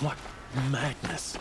What madness!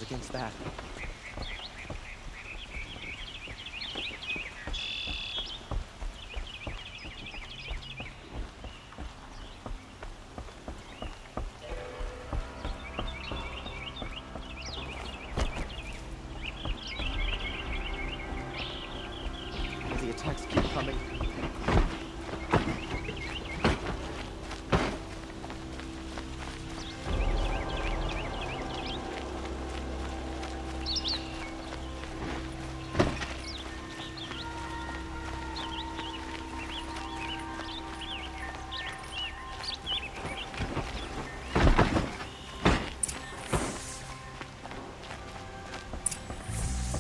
Against that. The attacks keep coming.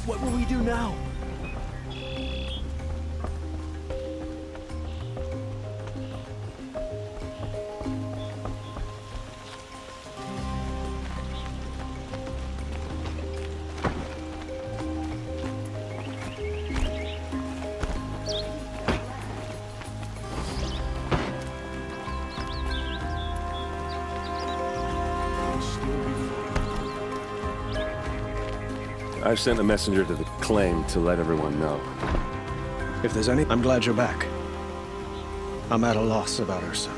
What will we do now? I've sent a messenger to the claim to let everyone know. If there's any, I'm glad you're back. I'm at a loss about Ursa.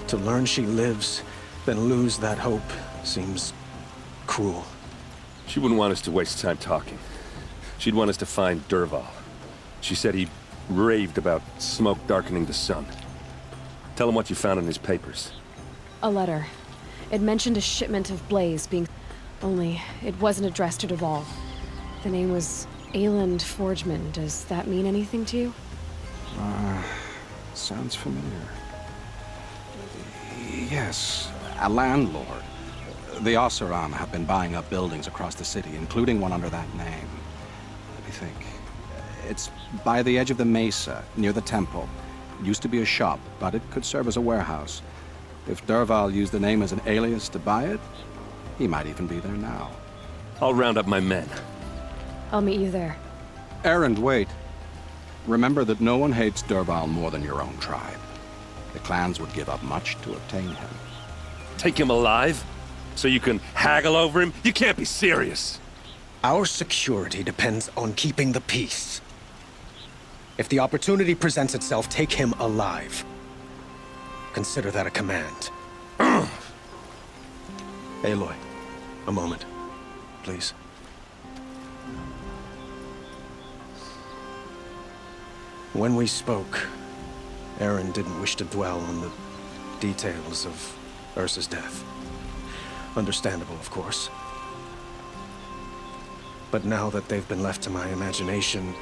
To learn she lives, then lose that hope, seems cruel. She wouldn't want us to waste time talking. She'd want us to find Dervahl. She said he raved about smoke darkening the sun. Tell him what you found in his papers. A letter. It mentioned a shipment of blaze being... Only, it wasn't addressed to Dervahl. The name was Ayland Forgeman. Does that mean anything to you? Sounds familiar. Yes, a landlord. The Oseram have been buying up buildings across the city, including one under that name. Let me think. It's by the edge of the mesa, near the temple. It used to be a shop, but it could serve as a warehouse. If Dervahl used the name as an alias to buy it, he might even be there now. I'll round up my men. I'll meet you there. Erend, wait. Remember that no one hates Dervahl more than your own tribe. The clans would give up much to obtain him. Take him alive? So you can haggle over him? You can't be serious. Our security depends on keeping the peace. If the opportunity presents itself, take him alive. Consider that a command. Aloy, a moment, please. When we spoke, Erend didn't wish to dwell on the details of Ursa's death. Understandable, of course. But now that they've been left to my imagination,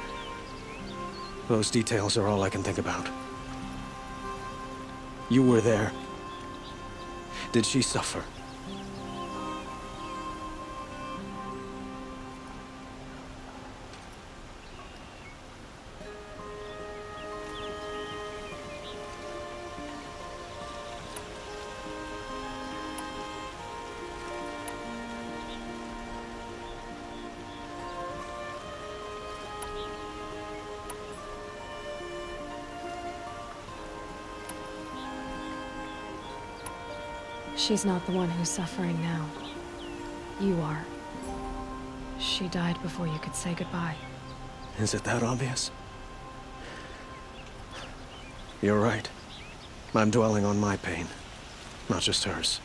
those details are all I can think about. You were there. Did she suffer? She's not the one who's suffering now. You are. She died before you could say goodbye. Is it that obvious? You're right. I'm dwelling on my pain, not just hers.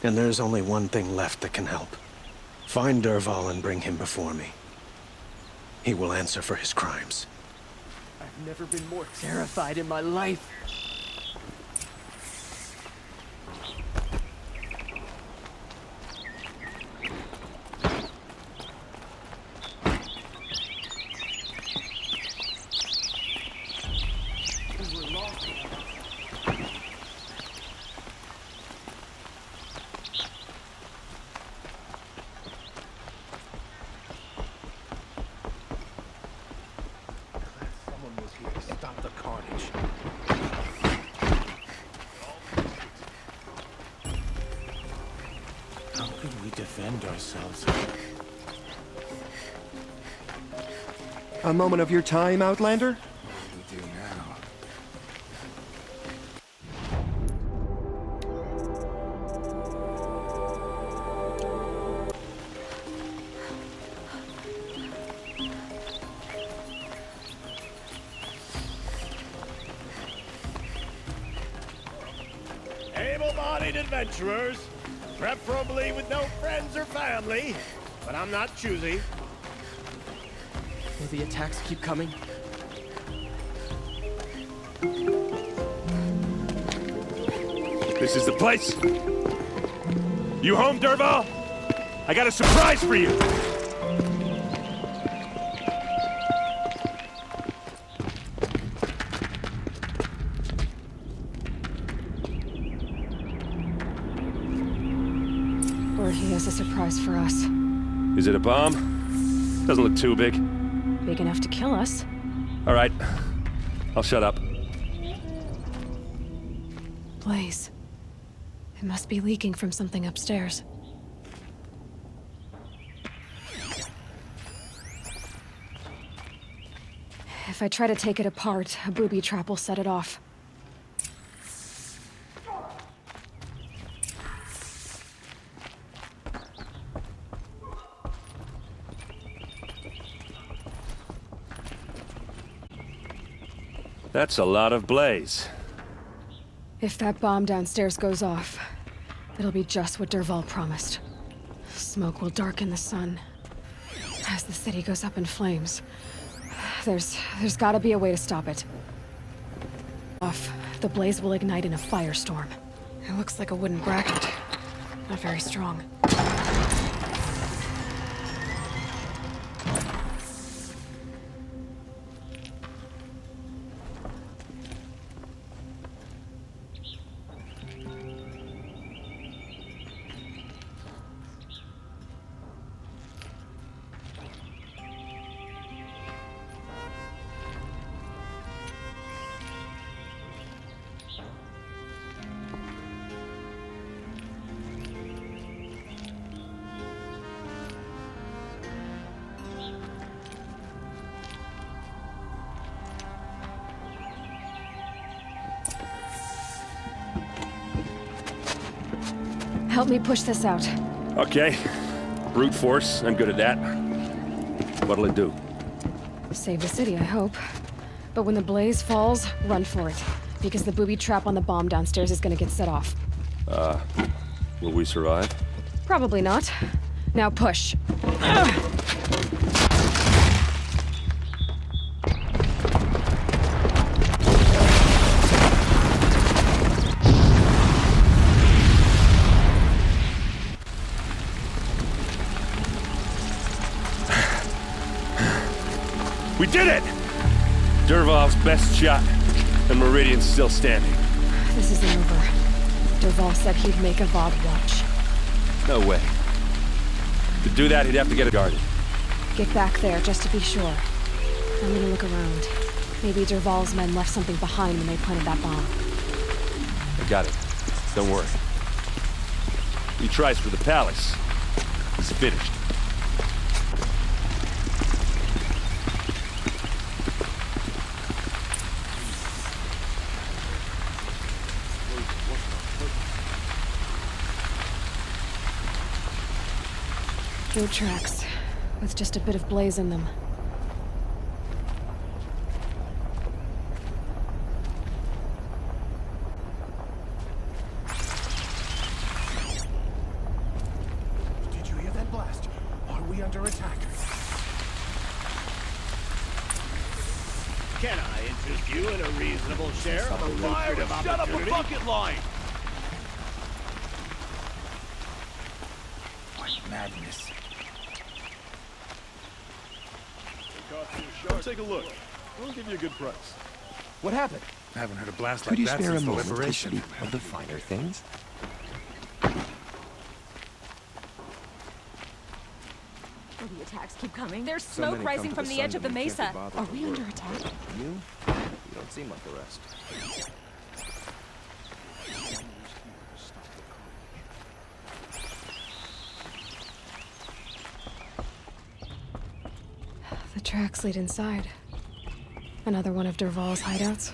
And there's only one thing left that can help. Find Dervahl and bring him before me. He will answer for his crimes. I've never been more terrified in my life. Someone was here to stop the carnage. How could we defend ourselves? A moment of your time, Outlander? What do we do now? Able-bodied adventurers, preferably with no friends or family, but I'm not choosy. Will the attacks keep coming? This is the place. You home, Dervahl? I got a surprise for you. Or he has a surprise for us. Is it a bomb? Doesn't look too big. Big enough to kill us. All right. I'll shut up. Blaze. It must be leaking from something upstairs. If I try to take it apart, a booby trap will set it off. That's a lot of blaze. If that bomb downstairs goes off, it'll be just what Dervahl promised. Smoke will darken the sun as the city goes up in flames. There's gotta be a way to stop it. Off, the blaze will ignite in a firestorm. It looks like a wooden bracket. Not very strong. Help me push this out. Okay. Brute force, I'm good at that. What'll it do? Save the city, I hope. But when the blaze falls, run for it. Because the booby trap on the bomb downstairs is gonna get set off. Will we survive? Probably not. Now push. We did it! Dervahl's best shot, and Meridian's still standing. This isn't over. Dervahl said he'd make a VOD watch. No way. To do that, he'd have to get it guarded. Get back there, just to be sure. I'm gonna look around. Maybe Dervahl's men left something behind when they planted that bomb. I got it. Don't worry. He tries for the palace. He's finished. Boot tracks, with just a bit of blaze in them. Did you hear that blast? Are we under attack? Can I interest you in a reasonable share of a lucrative Shut up a opportunity? bucket line! Madness. Take a look. We'll give you a good price. What happened? I haven't heard a blast Could like you that spare a since the moment to liberation. speak of the finer things? Oh, the attacks keep coming. There's smoke rising from the edge of the mesa. Are we under attack? You don't seem like the rest. The tracks lead inside. Another one of Dervahl's hideouts.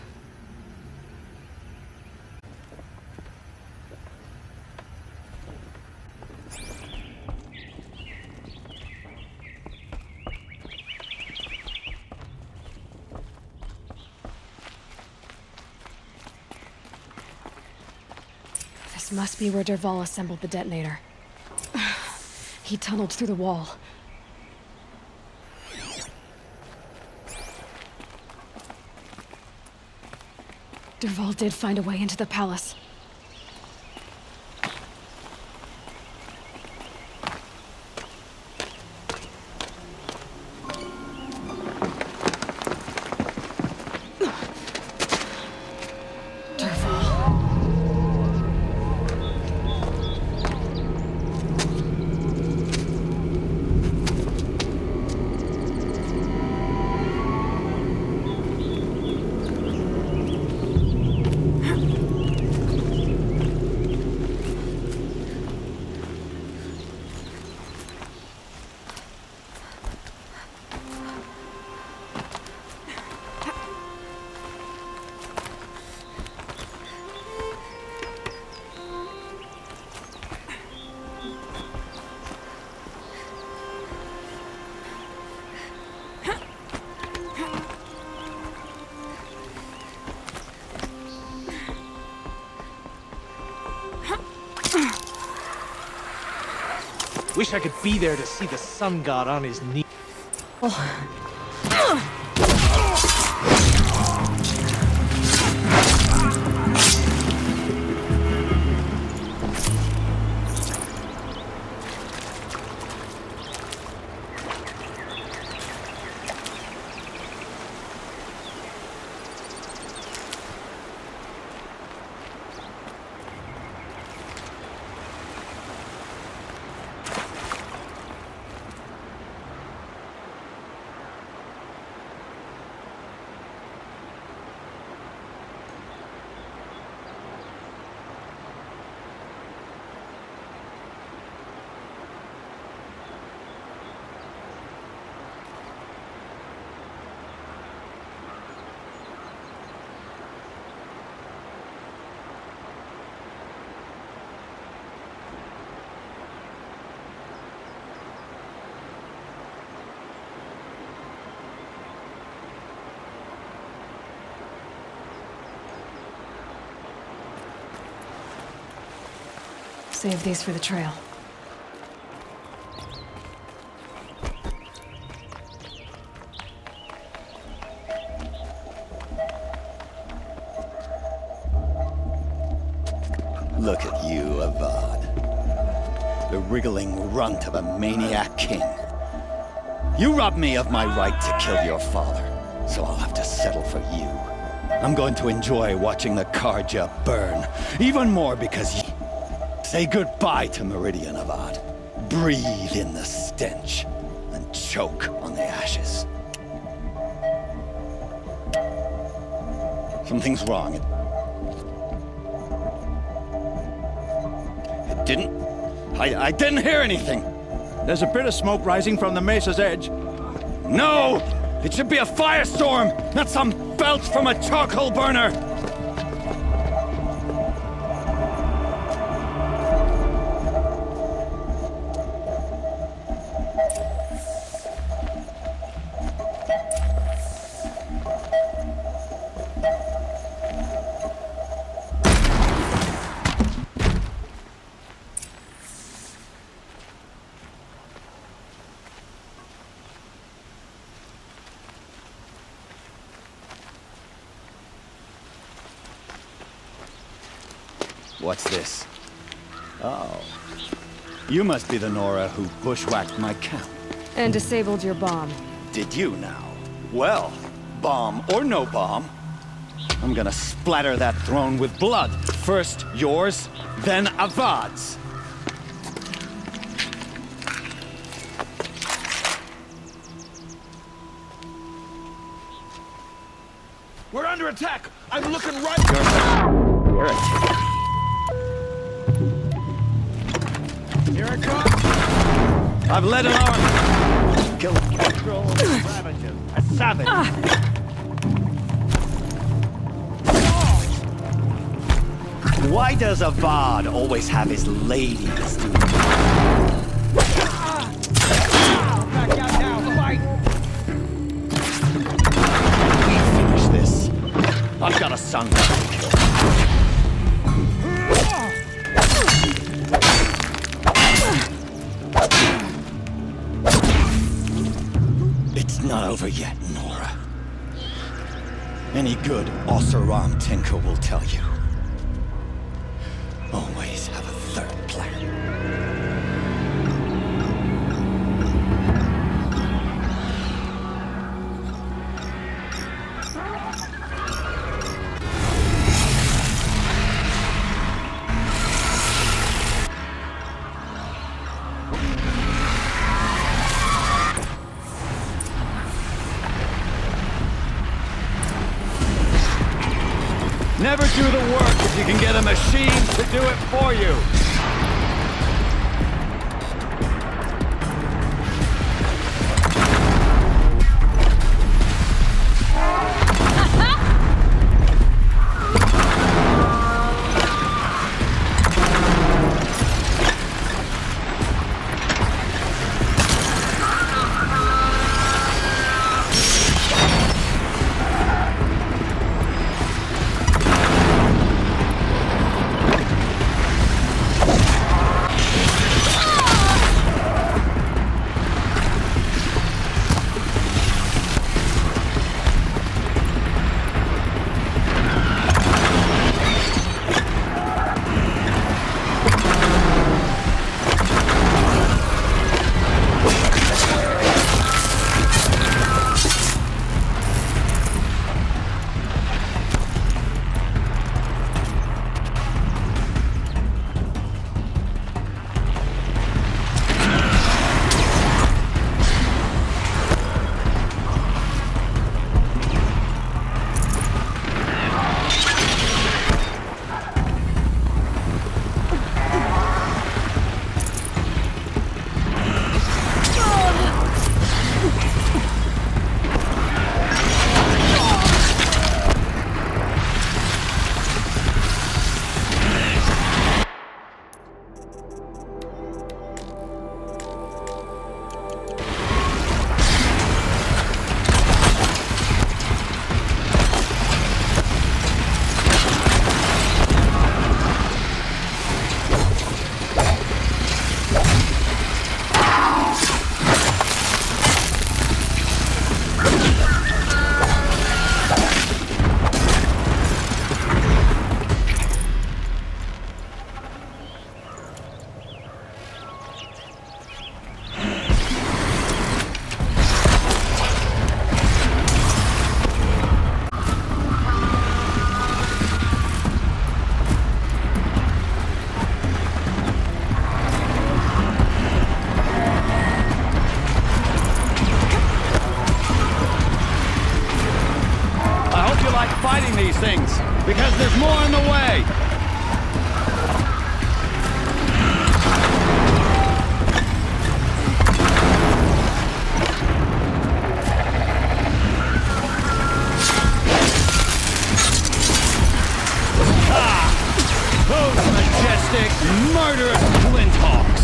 This must be where Dervahl assembled the detonator. He tunneled through the wall. Dervahl did find a way into the palace. Wish I could be there to see the sun god on his knee. Save these for the trail. Look at you, Avad. The wriggling runt of a maniac king. You robbed me of my right to kill your father, so I'll have to settle for you. I'm going to enjoy watching the Karja burn, even more because you... Say goodbye to Meridian, Avad. Breathe in the stench, and choke on the ashes. Something's wrong. It didn't... I didn't hear anything. There's a bit of smoke rising from the mesa's edge. No! It should be a firestorm, not some belch from a charcoal burner! What's this? Oh. You must be the Nora who bushwhacked my camp. And disabled your bomb. Did you now? Well, bomb or no bomb, I'm gonna splatter that throne with blood. First yours, then Avad's. We're under attack! I'm looking right... You're it. Here it comes! I've led an army. Kill him. Ravages. A savage. Why does Avad always have his ladies do Back out now, fight! finish this? I've got a son to kill. It's not over yet, Nora. Any good Oseram tinker will tell you. Always have a third plan. Never do the work if you can get a machine to do it for you. Fighting these things, because there's more in the way! Those majestic, murderous flinthawks!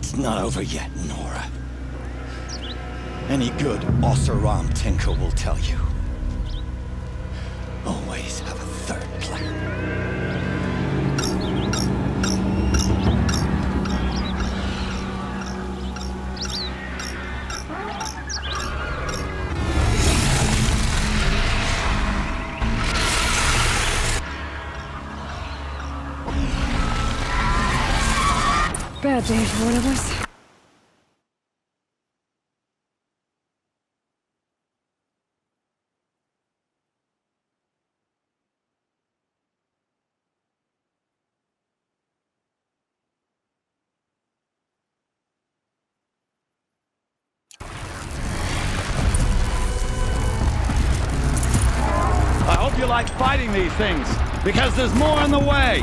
It's not over yet, Nora. Any good Oseram tinker will tell you. Always have a third plan. Bad day for one of us. I hope you like fighting these things, because there's more in the way.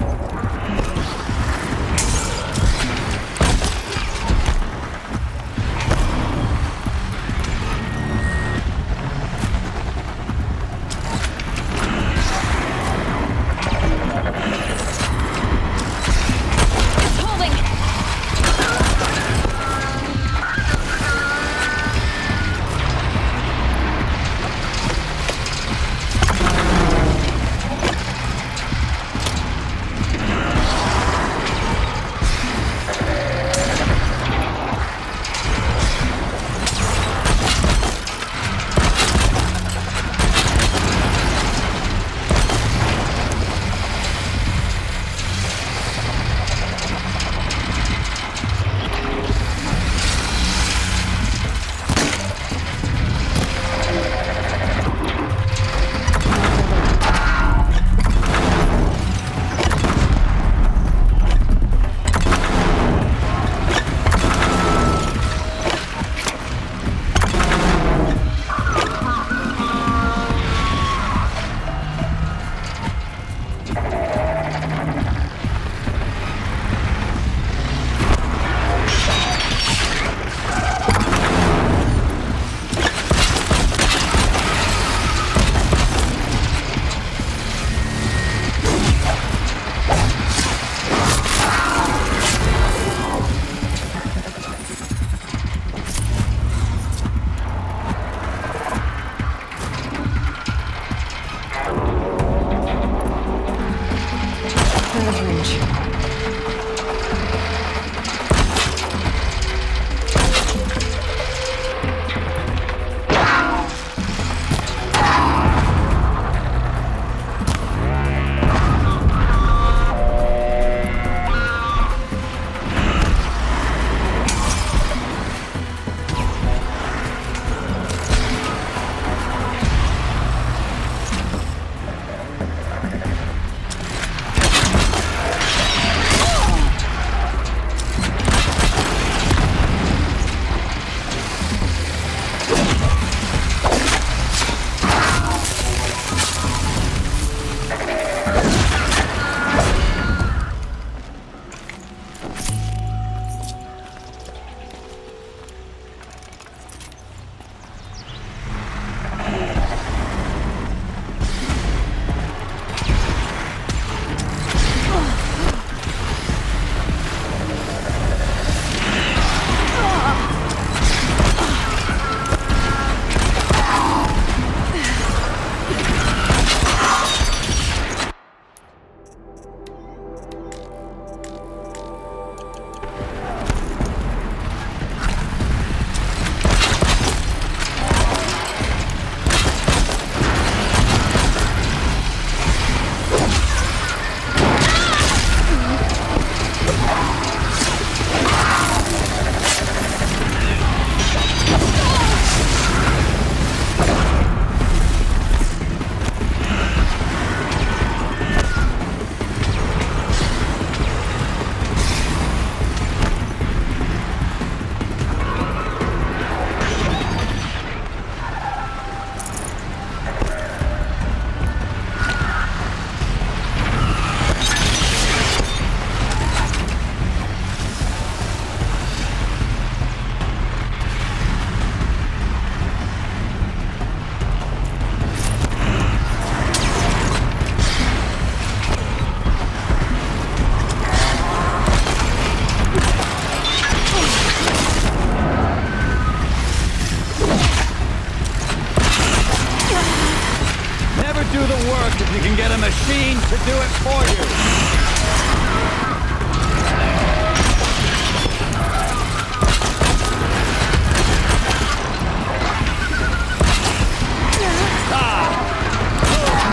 fiend to do it for you.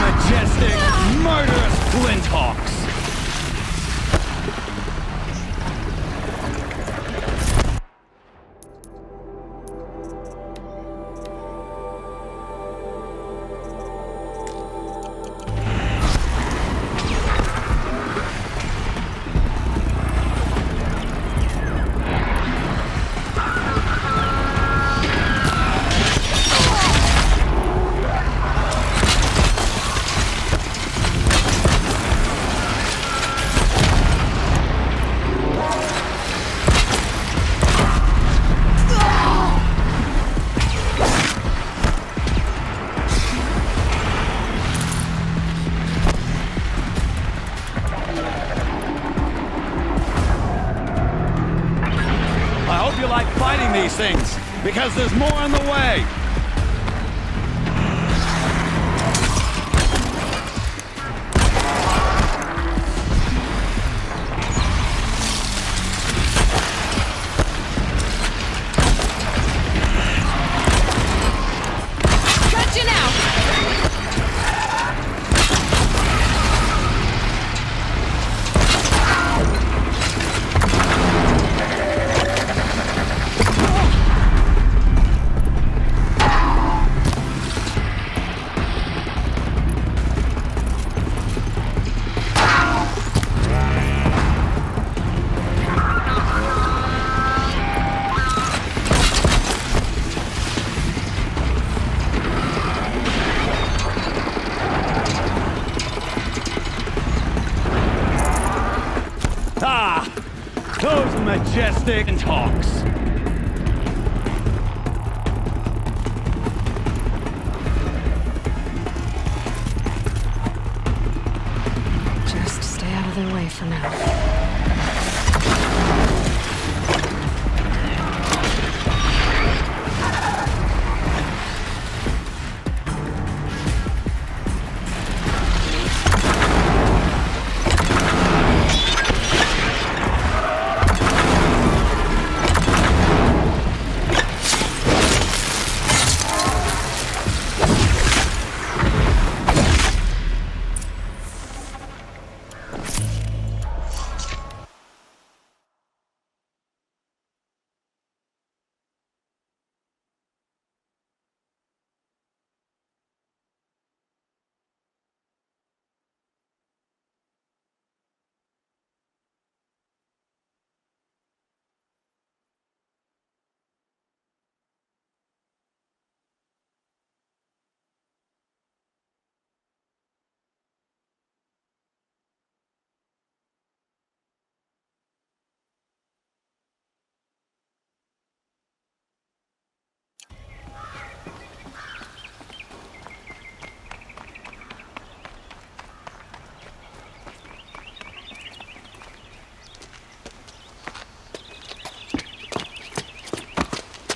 Majestic, murderous flinthawks! I hope you like fighting these things, because there's more on the way! Gotcha now! Ah! Those majestic hawks! Just stay out of their way for now.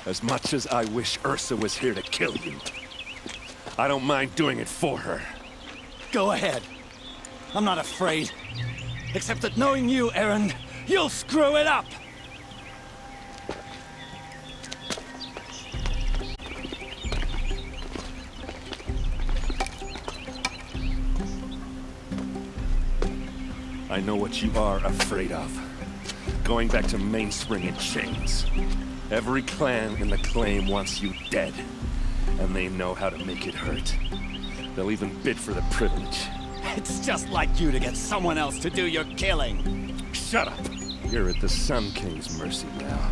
As much as I wish Ursa was here to kill you, I don't mind doing it for her. Go ahead. I'm not afraid. Except that knowing you, Aaron, you'll screw it up! I know what you are afraid of. Going back to Mainspring in chains. Every clan in the claim wants you dead. And they know how to make it hurt. They'll even bid for the privilege. It's just like you to get someone else to do your killing. Shut up! You're at the Sun King's mercy now.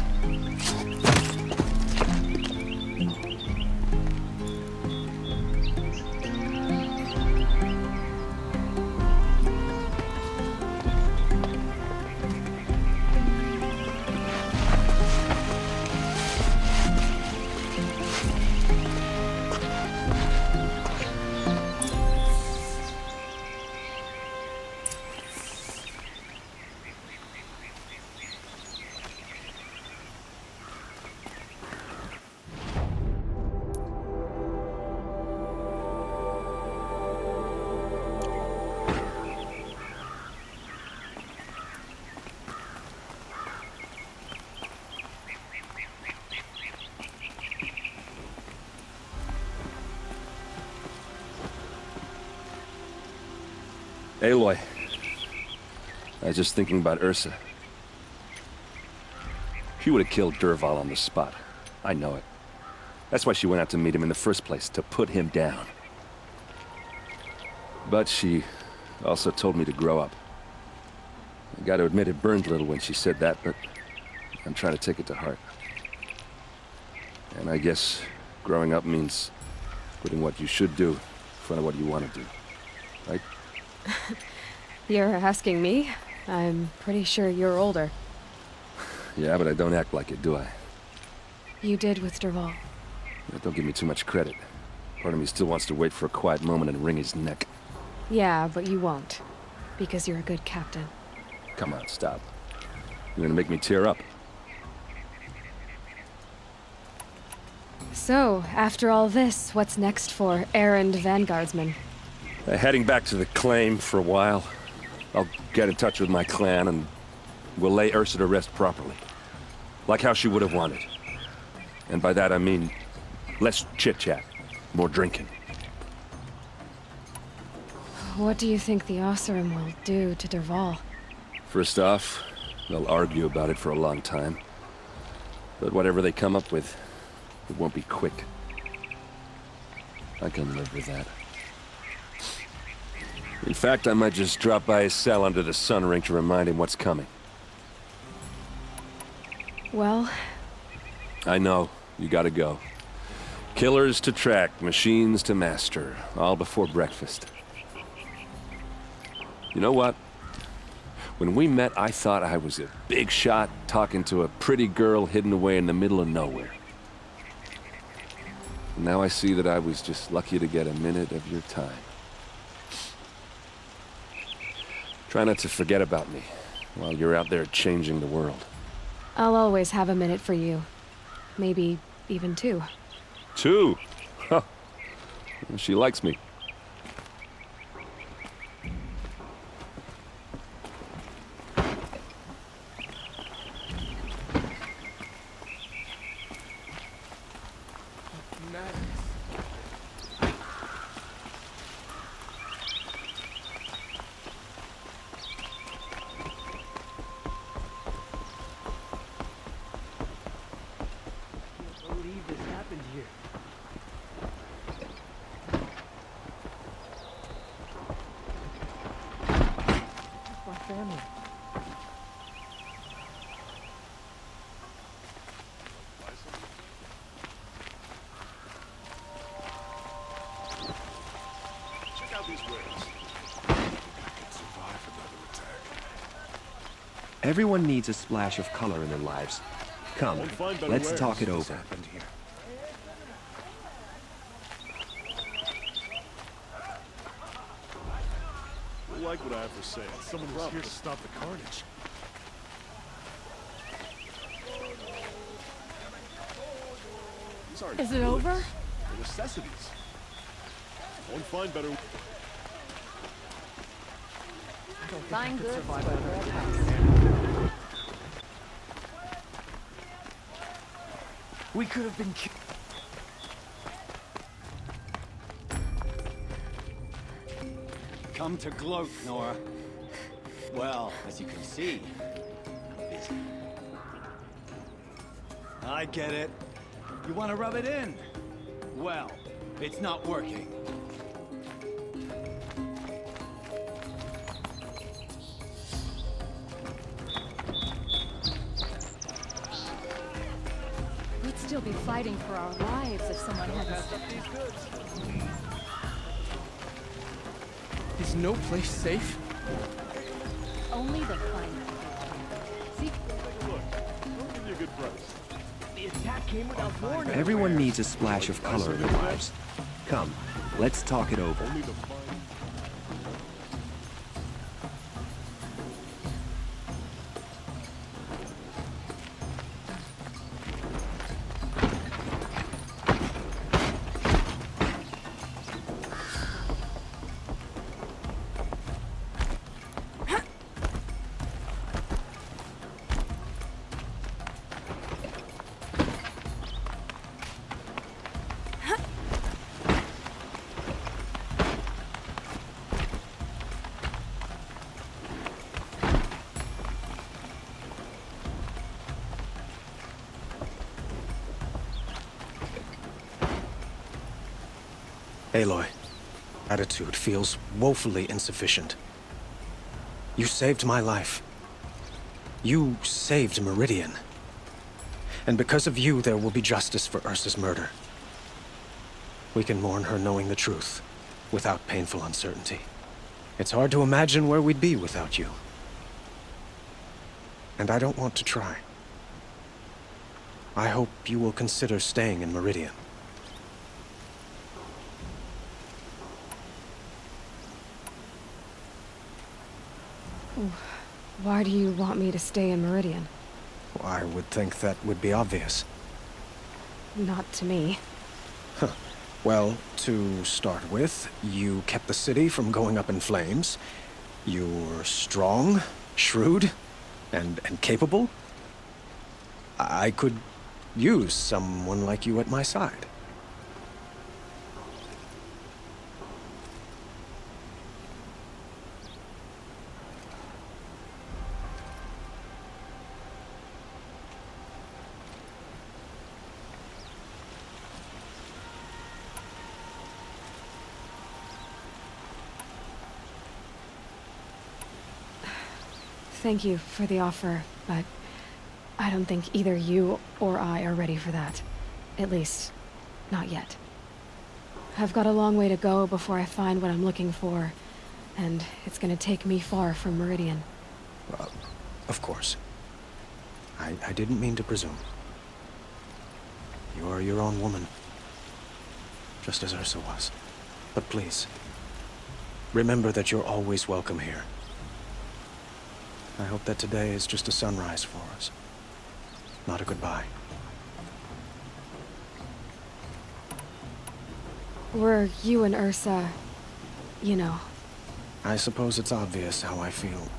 Aloy. I was just thinking about Ursa. She would have killed Dervahl on the spot. I know it. That's why she went out to meet him in the first place, to put him down. But she also told me to grow up. I gotta admit it burned a little when she said that, but I'm trying to take it to heart. And I guess growing up means putting what you should do in front of what you want to do. Right? You're asking me? I'm pretty sure you're older. Yeah, but I don't act like it, do I? You did with Dervahl. Don't give me too much credit. Part of me still wants to wait for a quiet moment and wring his neck. Yeah, but you won't. Because you're a good captain. Come on, stop. You're gonna make me tear up. So, after all this, what's next for errand vanguardsman? Heading back to the claim for a while. I'll get in touch with my clan and we'll lay Ursa to rest properly. Like how she would have wanted. And by that I mean less chit-chat, more drinking. What do you think the Oseram will do to Dervahl? First off, they'll argue about it for a long time. But whatever they come up with, it won't be quick. I can live with that. In fact, I might just drop by his cell under the sun ring to remind him what's coming. Well... I know. You gotta go. Killers to track, machines to master. All before breakfast. You know what? When we met, I thought I was a big shot talking to a pretty girl hidden away in the middle of nowhere. Now I see that I was just lucky to get a minute of your time. Try not to forget about me while you're out there changing the world. I'll always have a minute for you. Maybe even two. Two? Huh. She likes me. Everyone needs a splash of color in their lives. Come, let's talk it over. I like what I have to say. Someone was here to stop the carnage. These aren't Is it over? They're necessities. Won't find better. Buying goods. We could have been killed. Come to gloat, Nora. Well, as you can see, I'm busy. I get it. You want to rub it in? Well, it's not working. We'd still be fighting for our lives if someone hadn't stepped in. Is no place safe? Only the kind. See? Look, I'll give you a good price. The attack came without warning. Everyone needs a splash of color in their lives. Come, let's talk it over. Only the fine. Aloy, attitude feels woefully insufficient. You saved my life. You saved Meridian. And because of you, there will be justice for Ursa's murder. We can mourn her knowing the truth, without painful uncertainty. It's hard to imagine where we'd be without you. And I don't want to try. I hope you will consider staying in Meridian. Why do you want me to stay in Meridian? I would think that would be obvious. Not to me. Huh. Well, to start with, you kept the city from going up in flames. You were strong, shrewd, and capable. I could use someone like you at my side. Thank you for the offer, but I don't think either you or I are ready for that. At least, not yet. I've got a long way to go before I find what I'm looking for, and it's gonna take me far from Meridian. Of course. I didn't mean to presume. You are your own woman, just as Ursa was. But please, remember that you're always welcome here. I hope that today is just a sunrise for us, not a goodbye. Were you and Ursa, you know? I suppose it's obvious how I feel,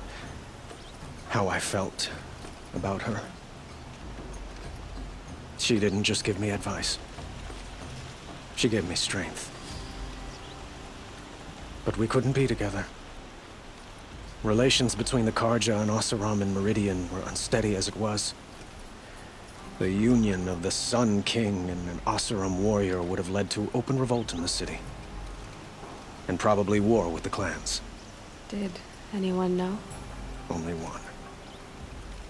how I felt about her. She didn't just give me advice. She gave me strength. But we couldn't be together. Relations between the Karja and Oseram and Meridian were unsteady as it was. The union of the Sun King and an Oseram warrior would have led to open revolt in the city. And probably war with the clans. Did anyone know? Only one.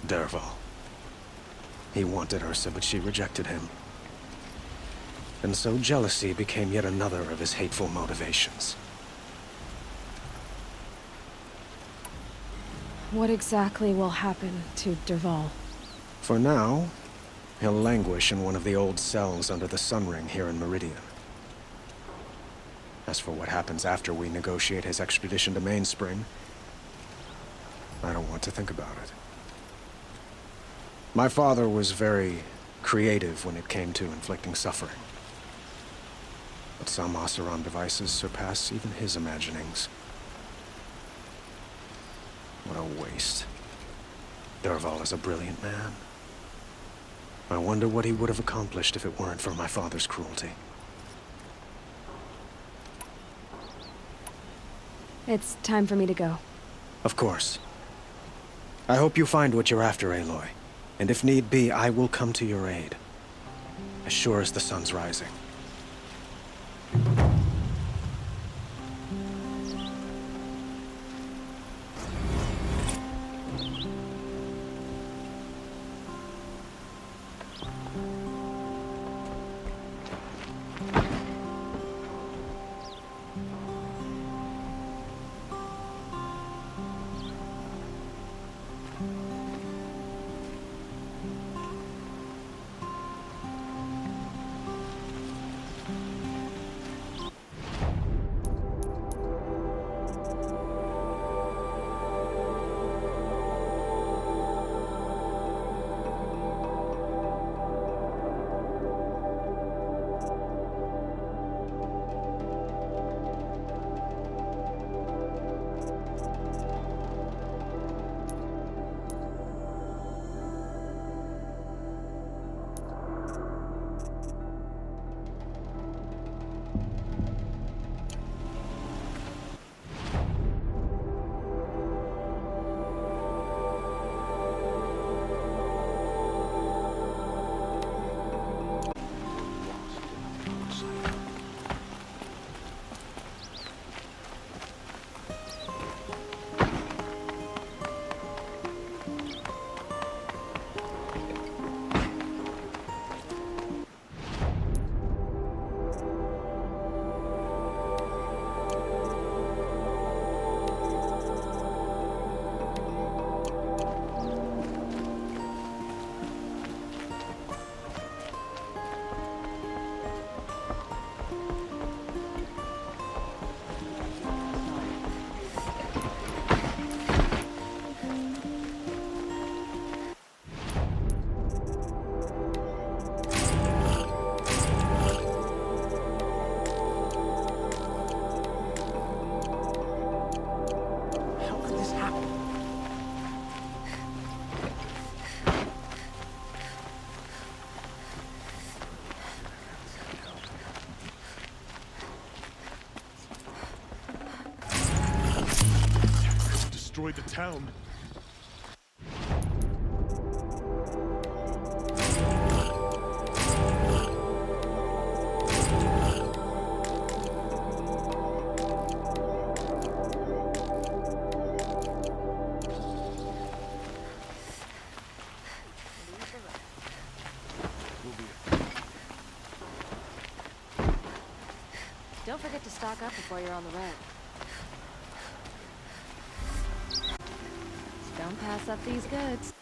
Dervahl. He wanted Ursa, but she rejected him. And so jealousy became yet another of his hateful motivations. What exactly will happen to Dervahl? For now, he'll languish in one of the old cells under the Sun Ring here in Meridian. As for what happens after we negotiate his extradition to Mainspring, I don't want to think about it. My father was very creative when it came to inflicting suffering. But some Oseram devices surpass even his imaginings. What a waste. Dervahl is a brilliant man. I wonder what he would have accomplished if it weren't for my father's cruelty. It's time for me to go. Of course. I hope you find what you're after, Aloy. And if need be, I will come to your aid. As sure as the sun's rising. destroyed the town. Don't forget to stock up before you're on the road. Don't pass up these goods.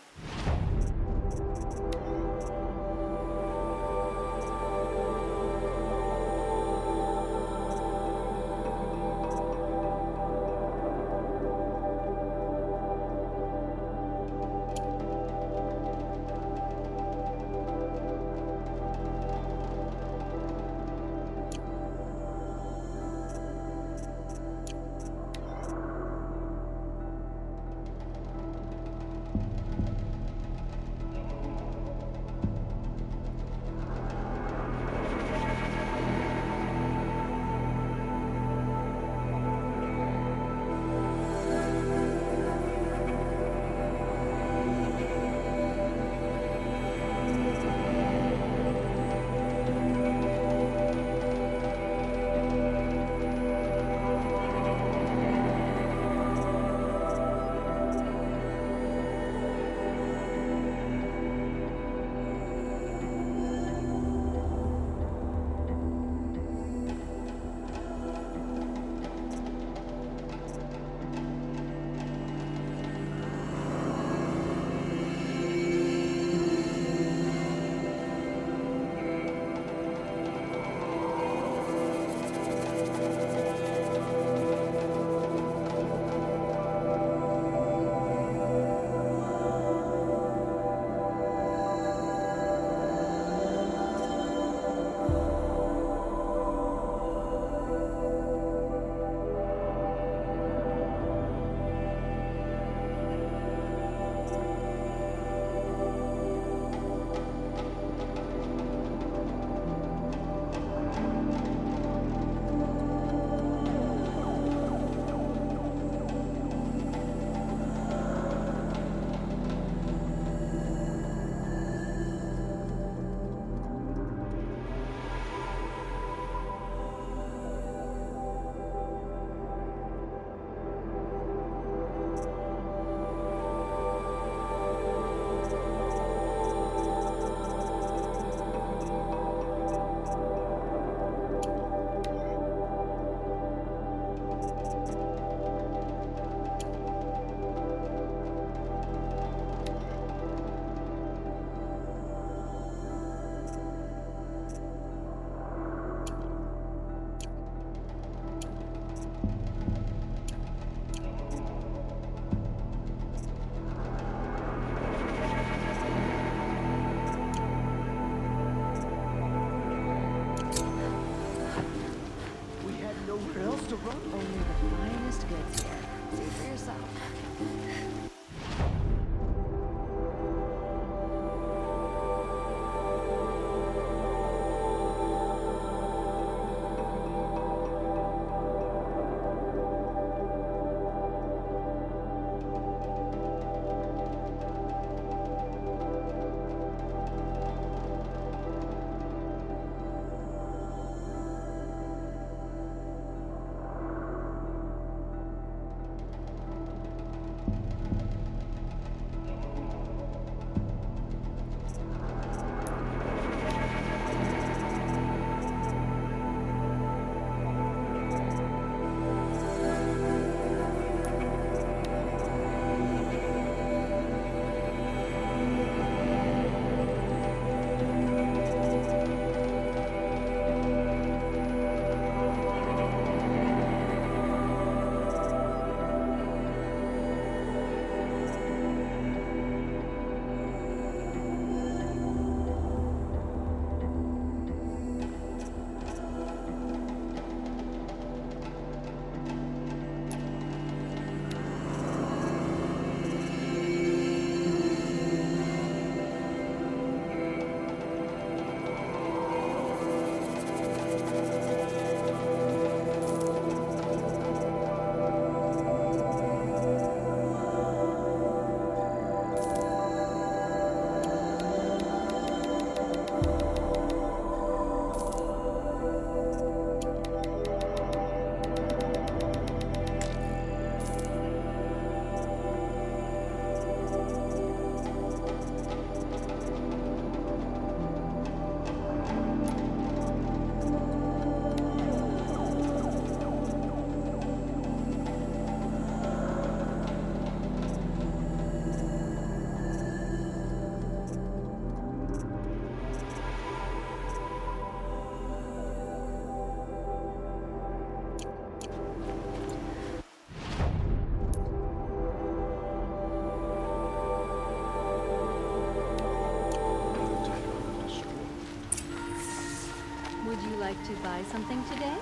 like to buy something today?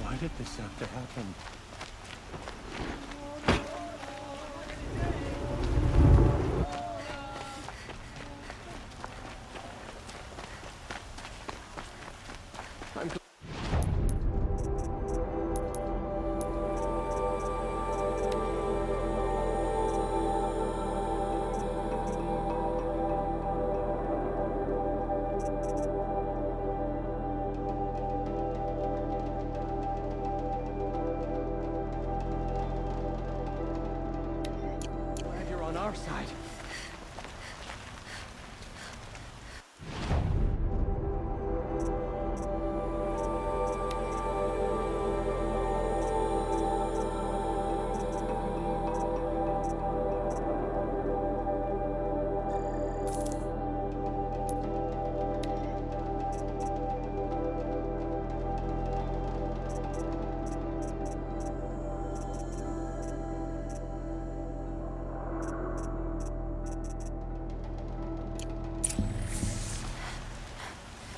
Why did this have to happen? Glad you're on our side.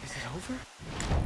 Is it over?